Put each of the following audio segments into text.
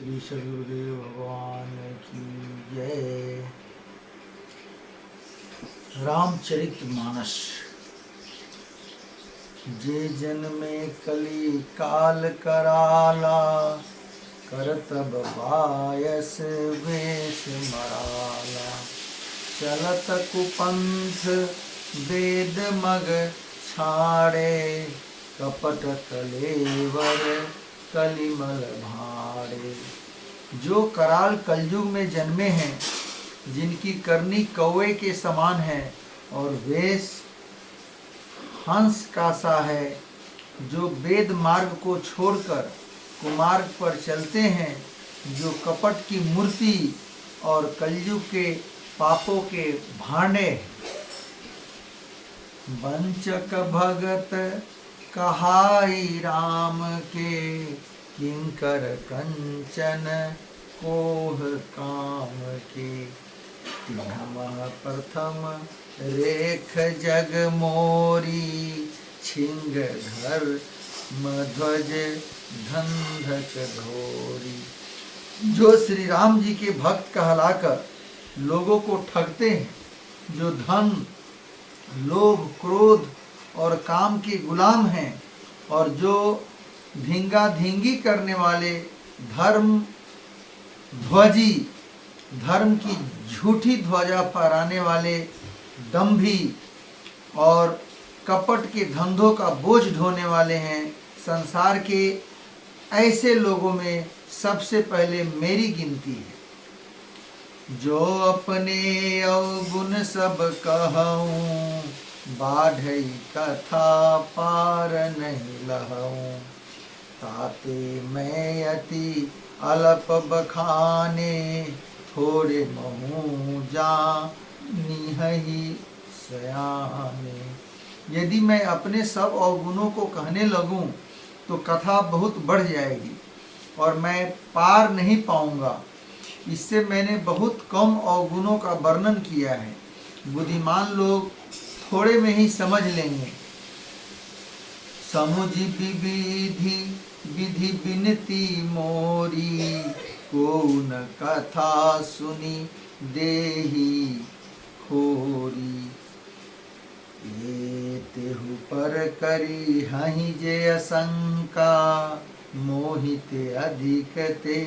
श्री सदगुरुदेव भगवान की जय। रामचरितमानस। जे जन में कली काल कराला, करतब बायस वेश मराला। चलत कुपंथ वेद मग छाड़े, कपट कलेवर कलिमल भाड़े। जो कराल कलयुग में जन्मे हैं, जिनकी करनी कौवे के समान है और वेश हंस का सा है, जो वेद मार्ग को छोड़कर कुमार्ग पर चलते हैं, जो कपट की मूर्ति और कलयुग के पापों के भांडे। वंचक भगत कहाई राम के, किंकर कंचन कोह काम के। तिन्हमह प्रथम रेख जग मोरी, छिंग धर मध्वज धंधक धोरी। जो श्री राम जी के भक्त कहलाकर लोगों को ठगते हैं, जो धन लोभ क्रोध और काम के गुलाम हैं, और जो धींगा धींगी करने वाले धर्म ध्वजी, धर्म की झूठी ध्वजा फहराने वाले दंभी और कपट के धंधों का बोझ ढोने वाले हैं, संसार के ऐसे लोगों में सबसे पहले मेरी गिनती है। जो अपने अवगुण सब कहूँ, बाढ़ई कथा पार नहीं लहूँ। ताते मैं अति अलप बखाने, थोड़े महू जा निहही सयाने। यदि मैं अपने सब अवगुणों को कहने लगूं तो कथा बहुत बढ़ जाएगी और मैं पार नहीं पाऊंगा। इससे मैंने बहुत कम अवगुणों का वर्णन किया है। बुद्धिमान लोग थोड़े में ही समझ लेंगे। समुझि विधि विधि बिनती मोरी, को न कथा सुनी देही खोरी। ये तेहु पर करी हहि जे असंका, मोहित अधिक ते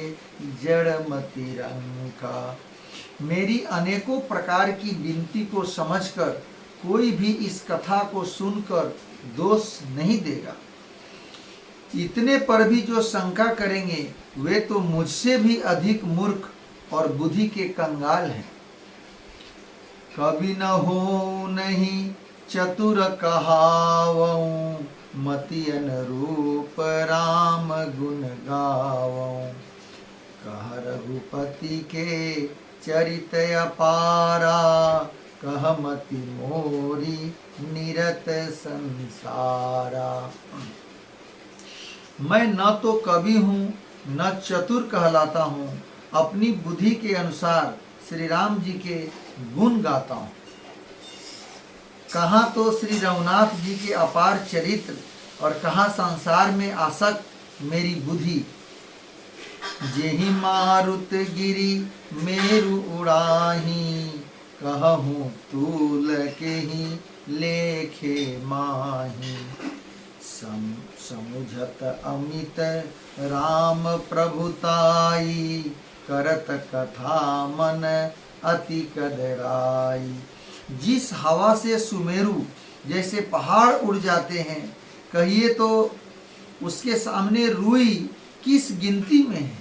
जड़मति रंका। मेरी अनेकों प्रकार की विनती को समझकर कोई भी इस कथा को सुनकर दोष नहीं देगा। इतने पर भी जो शंका करेंगे वे तो मुझसे भी अधिक मूर्ख और बुद्धि के कंगाल हैं। कभी न हो नहीं चतुर कहावऊं, मति अनुरूप राम गुण गावऊं। कह रघुपति के चरित अपारा, कह मति मोरी निरत संसारा। मैं न तो कवि हूँ न चतुर कहलाता हूँ, अपनी बुद्धि के अनुसार श्री राम जी के गुण गाता हूँ। कहाँ तो श्री रघुनाथ जी के अपार चरित्र और कहाँ संसार में आसक्त मेरी बुद्धि। जेहि मारुत गिरी मेरु उड़ाही, कहूँ तूल के ही लेखे माही। समुझत अमित राम प्रभुताई, करत कथा मन अति कदराई। जिस हवा से सुमेरु जैसे पहाड़ उड़ जाते हैं, कहिए तो उसके सामने रुई किस गिनती में है।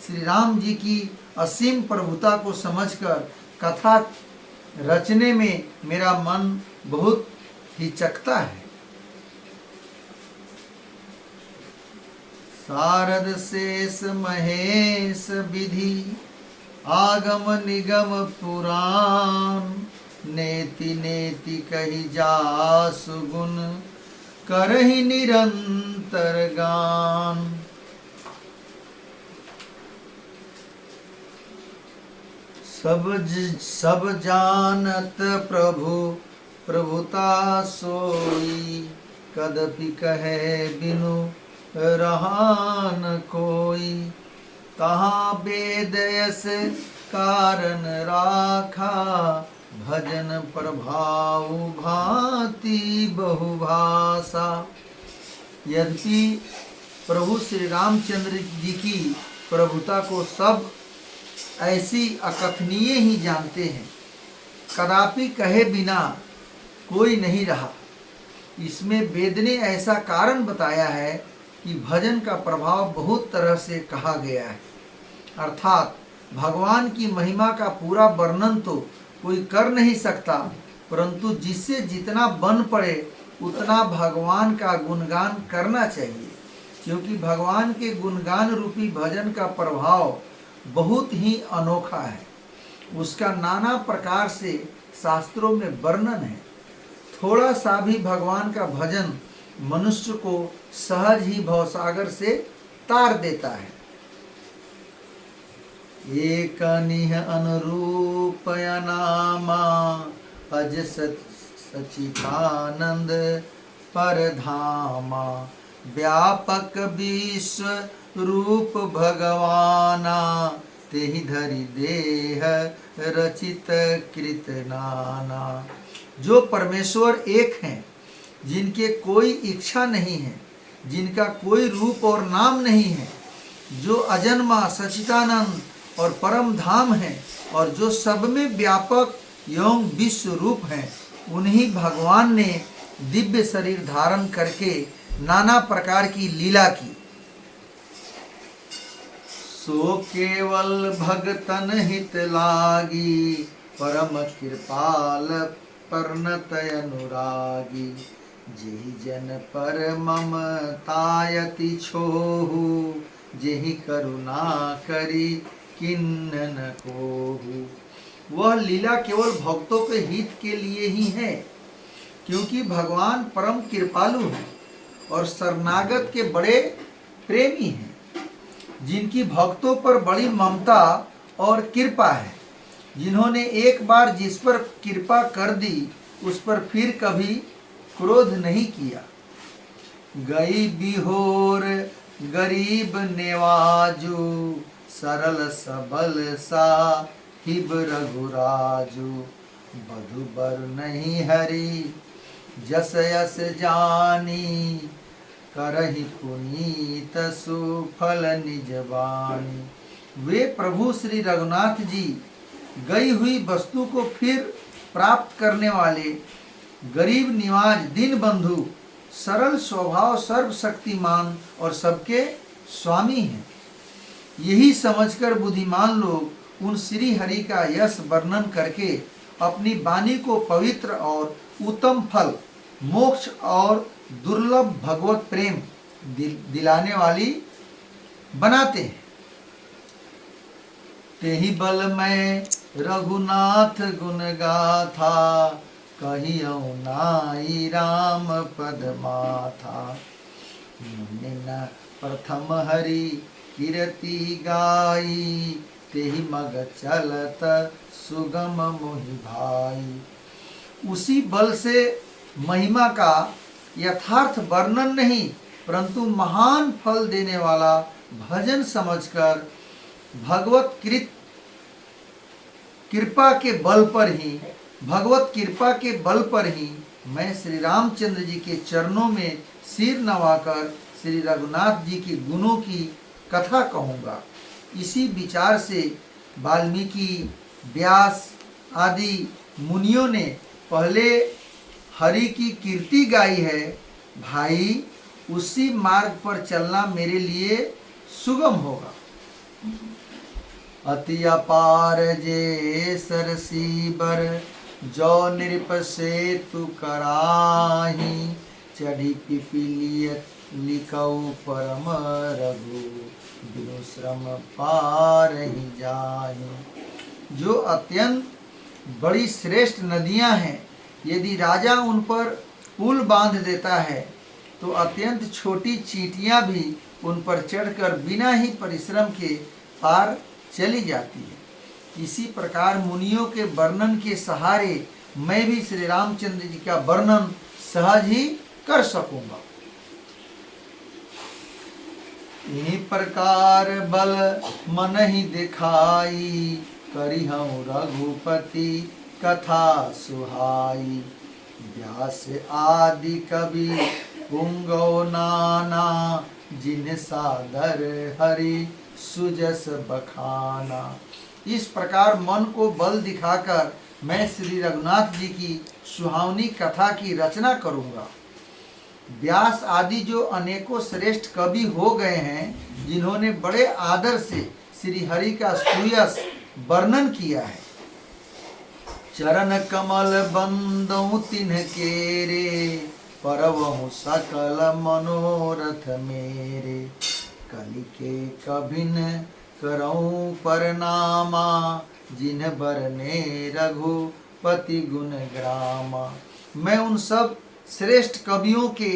श्री राम जी की असीम प्रभुता को समझकर कथा रचने में मेरा मन बहुत हिचकता है। शारद शेष महेश विधि, आगम निगम पुराण। नेति नेति कही जासु गुण, करहि निरंतर गान। सब जानत प्रभु प्रभुता सोई, कदपि कहे बिनु रहा न कोई। कहाँ वेद यस कारण राखा, भजन प्रभाव भांति बहुभाषा। यद्यपि प्रभु श्री रामचंद्र जी की प्रभुता को सब ऐसी अकथनीय ही जानते हैं, कदापि कहे बिना कोई नहीं रहा। इसमें वेद ने ऐसा कारण बताया है कि भजन का प्रभाव बहुत तरह से कहा गया है, अर्थात भगवान की महिमा का पूरा वर्णन तो कोई कर नहीं सकता, परंतु जिससे जितना बन पड़े उतना भगवान का गुणगान करना चाहिए, क्योंकि भगवान के गुणगान रूपी भजन का प्रभाव बहुत ही अनोखा है। उसका नाना प्रकार से शास्त्रों में वर्णन है। थोड़ा सा भी भगवान का भजन मनुष्य को सहज ही भवसागर से तार देता है। एक निह अनुरूपय नामा, अज सचितानंद परधामा, व्यापक विश्व रूप भगवाना, तेहि धरि देह रचित कृत नाना। जो परमेश्वर एक हैं, जिनके कोई इच्छा नहीं है, जिनका कोई रूप और नाम नहीं है, जो अजन्मा सच्चिदानंद और परम धाम है, और जो सब में व्यापक एवं विश्व रूप है, उन्हीं भगवान ने दिव्य शरीर धारण करके नाना प्रकार की लीला की। सो केवल भगतन हित लागी, परम कृपाल परनत अनुरागी, जेहि जन पर ममतायति छोहु, जेहि करुणा करी किन्नन कोहु। वह लीला केवल भक्तों के हित के लिए ही है, क्योंकि भगवान परम कृपालु हैं और शरणागत के बड़े प्रेमी हैं, जिनकी भक्तों पर बड़ी ममता और कृपा है, जिन्होंने एक बार जिस पर कृपा कर दी उस पर फिर कभी क्रोध नहीं किया। गई बिहोर गरीब नेवाजू, सरल सबल साहिब रघुराजू, बधु बर नहीं हरि जस यस जानी, करहि पुनीत सुफल निज बानी। वे प्रभु श्री रघुनाथ जी गई हुई वस्तु को फिर प्राप्त करने वाले, गरीब निवाज दीन बंधु, सरल स्वभाव, सर्वशक्तिमान और सबके स्वामी हैं। यही समझकर बुद्धिमान लोग उन श्री हरि का यश वर्णन करके अपनी वाणी को पवित्र और उत्तम फल, मोक्ष और दुर्लभ भगवत प्रेम दिलाने वाली बनाते हैं। तेहि बल में रघुनाथ गुण गाथा, कहियौ नाई राम पद माथा। मुनि प्रथम हरि कीरति गाई, तेहि मग चलत सुगम मोहि भाई। उसी बल से महिमा का यथार्थ वर्णन नहीं, परंतु महान फल देने वाला भजन समझकर भगवत कृपा के बल पर ही मैं श्री रामचंद्र जी के चरणों में सिर नवाकर श्री रघुनाथ जी के गुणों की कथा कहूँगा। इसी विचार से वाल्मीकि, व्यास आदि मुनियों ने पहले हरि की कीर्ति गाई है। भाई, उसी मार्ग पर चलना मेरे लिए सुगम होगा। अति अपार जे सरसीबर, जो नृप सेतु कराही, चढ़ी पिपीलियत लिखऊ परम रघु, बिनु श्रम पार ही जाही। जो अत्यंत बड़ी श्रेष्ठ नदियां हैं, यदि राजा उन पर पुल बांध देता है तो अत्यंत छोटी चींटियां भी उन पर चढ़कर बिना ही परिश्रम के पार चली जाती है। इसी प्रकार मुनियों के वर्णन के सहारे मैं भी श्री रामचंद्र जी का वर्णन सहज ही कर सकूंगा। इन्हीं प्रकार बल मन ही दिखाई, करिहउँ रघुपति कथा सुहाई। व्यास आदि कवि पुंगव नाना, जिन सादर हरि सुजस बखाना। इस प्रकार मन को बल दिखाकर मैं श्री रघुनाथ जी की सुहावनी कथा की रचना करूंगा। व्यास आदि जो अनेकों श्रेष्ठ कवि हो गए हैं, जिन्होंने बड़े आदर से श्री हरि का सुयस वर्णन किया है। चरण कमल बंदौ तिन्ह केरे, परवहु सकल मनोरथ मेरे। कलि के कभिन करऊं परनामा, जिन्ह बरने रघुपति गुण ग्रामा। मैं उन सब श्रेष्ठ कवियों के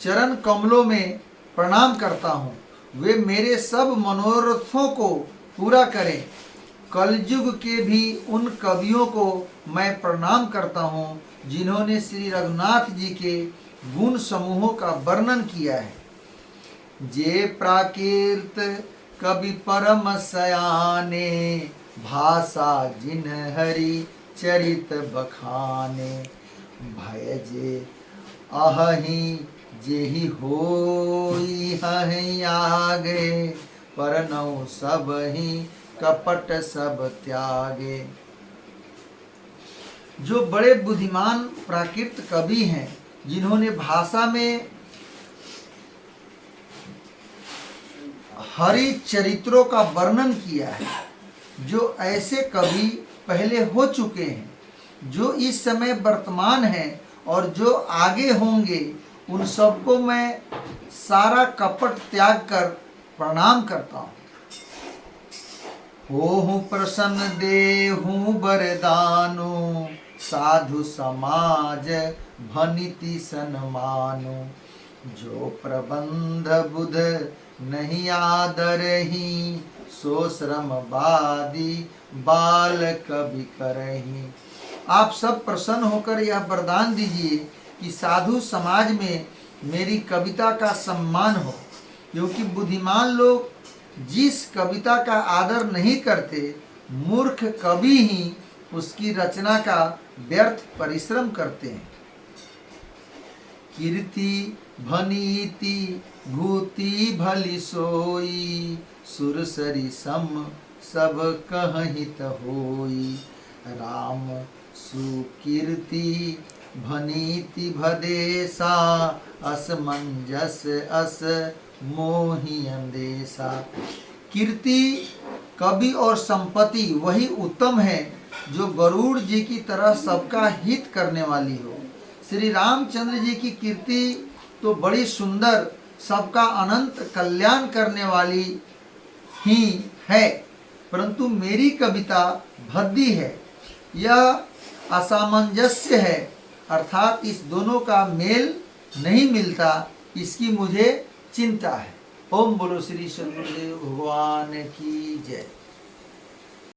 चरण कमलों में प्रणाम करता हूँ, वे मेरे सब मनोरथों को पूरा करें। कलयुग के भी उन कवियों को मैं प्रणाम करता हूँ, जिन्होंने श्री रघुनाथ जी के गुण समूहों का वर्णन किया है। जे प्राकृत कवि परम सयाने, भाषा जिन हरि चरित बखाने। भय जे अहि जेहि होई हहि आगे, परनौ सबहि कपट सब त्यागे। जो बड़े बुद्धिमान प्राकृत कवि हैं, जिन्होंने भाषा में हरि चरित्रों का वर्णन किया है, जो ऐसे कवि पहले हो चुके हैं, जो इस समय वर्तमान हैं और जो आगे होंगे, उन सबको मैं सारा कपट त्याग कर प्रणाम करता हूँ। होहु प्रसन्न देहु बरदानु, साधु समाज भनिति सन्मानु। जो प्रबंध बुध नहीं आदरही, सो श्रम बादी बाल कवि करही। आप सब प्रसन्न होकर यह वरदान दीजिए कि साधु समाज में मेरी कविता का सम्मान हो, क्योंकि बुद्धिमान लोग जिस कविता का आदर नहीं करते, मूर्ख कवि ही उसकी रचना का व्यर्थ परिश्रम करते हैं। कीर्ति भनीति भूति भली सोई, सुरसरी सम सब कहहित होई। राम सुकीर्ति भनीति भदेसा, असमंजस अस मोहि अंदेशा। कीर्ति कवि और संपत्ति वही उत्तम है, जो गरुड़ जी की तरह सबका हित करने वाली हो। श्री रामचंद्र जी की कीर्ति तो बड़ी सुंदर, सबका अनंत कल्याण करने वाली ही है, परंतु मेरी कविता भद्दी है, यह असामंजस्य है, अर्थात इस दोनों का मेल नहीं मिलता, इसकी मुझे चिंता है। ओम बोलो श्री सद्गुरुदेव भगवान की जय।